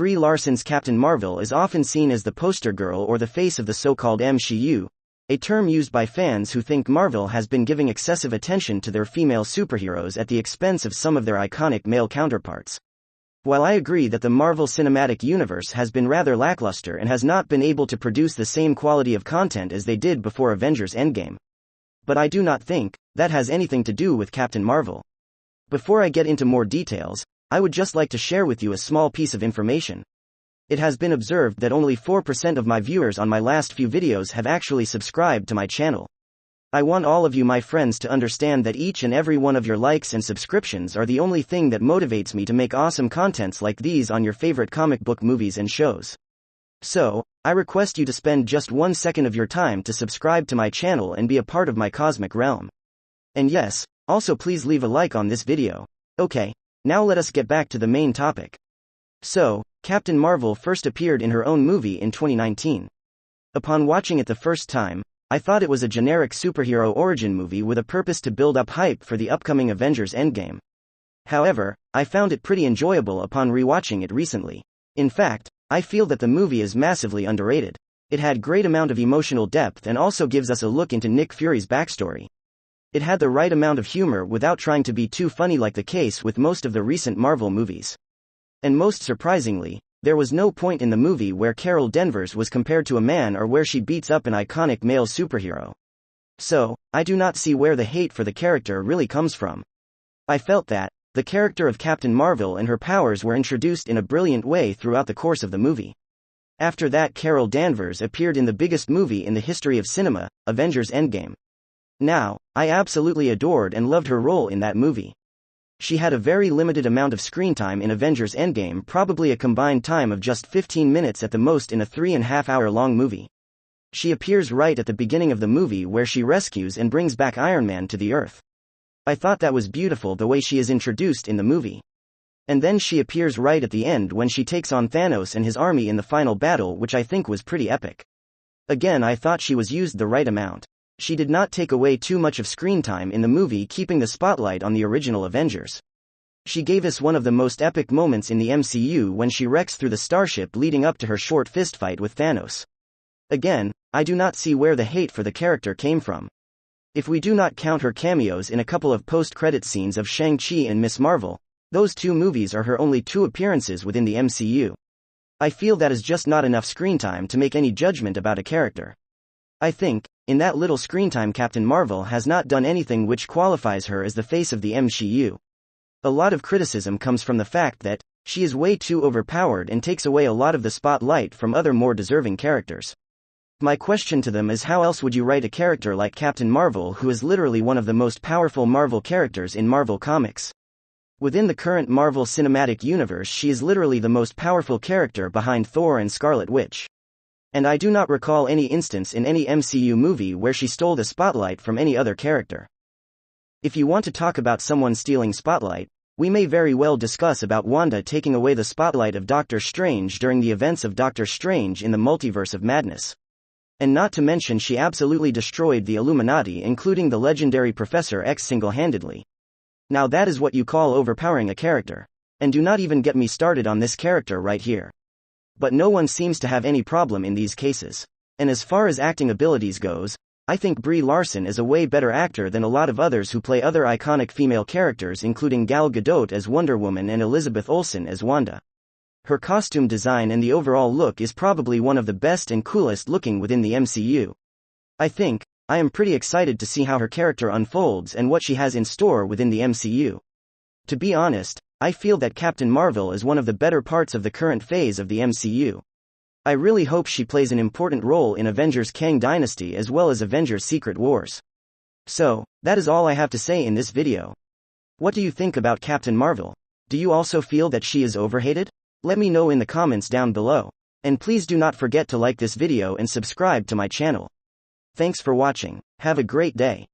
Brie Larson's Captain Marvel is often seen as the poster girl or the face of the so-called MCU, a term used by fans who think Marvel has been giving excessive attention to their female superheroes at the expense of some of their iconic male counterparts. While I agree that the Marvel Cinematic Universe has been rather lackluster and has not been able to produce the same quality of content as they did before Avengers Endgame, but I do not think that has anything to do with Captain Marvel. Before I get into more details, I would just like to share with you a small piece of information. It has been observed that only 4% of my viewers on my last few videos have actually subscribed to my channel. I want all of you, my friends, to understand that each and every one of your likes and subscriptions are the only thing that motivates me to make awesome contents like these on your favorite comic book movies and shows. So, I request you to spend just 1 second of your time to subscribe to my channel and be a part of my cosmic realm. And yes, also please leave a like on this video. Okay, now let us get back to the main topic. So, Captain Marvel first appeared in her own movie in 2019. Upon watching it the first time, I thought it was a generic superhero origin movie with a purpose to build up hype for the upcoming Avengers Endgame. However, I found it pretty enjoyable upon rewatching it recently. In fact, I feel that the movie is massively underrated. It had great amount of emotional depth and also gives us a look into Nick Fury's backstory. It had the right amount of humor without trying to be too funny like the case with most of the recent Marvel movies. And most surprisingly, there was no point in the movie where Carol Danvers was compared to a man or where she beats up an iconic male superhero. So, I do not see where the hate for the character really comes from. I felt that the character of Captain Marvel and her powers were introduced in a brilliant way throughout the course of the movie. After that, Carol Danvers appeared in the biggest movie in the history of cinema, Avengers Endgame. Now, I absolutely adored and loved her role in that movie. She had a very limited amount of screen time in Avengers Endgame, probably a combined time of just 15 minutes at the most in a 3.5-hour long movie. She appears right at the beginning of the movie where she rescues and brings back Iron Man to the Earth. I thought that was beautiful the way she is introduced in the movie. And then she appears right at the end when she takes on Thanos and his army in the final battle, which I think was pretty epic. Again, I thought she was used the right amount. She did not take away too much of screen time in the movie, keeping the spotlight on the original Avengers. She gave us one of the most epic moments in the MCU when she wrecks through the starship leading up to her short fistfight with Thanos. Again, I do not see where the hate for the character came from. If we do not count her cameos in a couple of post-credit scenes of Shang-Chi and Ms. Marvel, those two movies are her only 2 appearances within the MCU. I feel that is just not enough screen time to make any judgment about a character. I think, in that little screen time, Captain Marvel has not done anything which qualifies her as the face of the MCU. A lot of criticism comes from the fact that she is way too overpowered and takes away a lot of the spotlight from other more deserving characters. My question to them is, how else would you write a character like Captain Marvel, who is literally one of the most powerful Marvel characters in Marvel Comics? Within the current Marvel Cinematic Universe, she is literally the most powerful character behind Thor and Scarlet Witch. And I do not recall any instance in any MCU movie where she stole the spotlight from any other character. If you want to talk about someone stealing spotlight, we may very well discuss about Wanda taking away the spotlight of Doctor Strange during the events of Doctor Strange in the Multiverse of Madness. And not to mention, she absolutely destroyed the Illuminati, including the legendary Professor X, single-handedly. Now that is what you call overpowering a character. And do not even get me started on this character right here. But no one seems to have any problem in these cases. And as far as acting abilities goes, I think Brie Larson is a way better actor than a lot of others who play other iconic female characters, including Gal Gadot as Wonder Woman and Elizabeth Olsen as Wanda. Her costume design and the overall look is probably one of the best and coolest looking within the MCU. I am pretty excited to see how her character unfolds and what she has in store within the MCU. To be honest, I feel that Captain Marvel is one of the better parts of the current phase of the MCU. I really hope she plays an important role in Avengers Kang Dynasty as well as Avengers Secret Wars. So, that is all I have to say in this video. What do you think about Captain Marvel? Do you also feel that she is overhated? Let me know in the comments down below. And please do not forget to like this video and subscribe to my channel. Thanks for watching. Have a great day.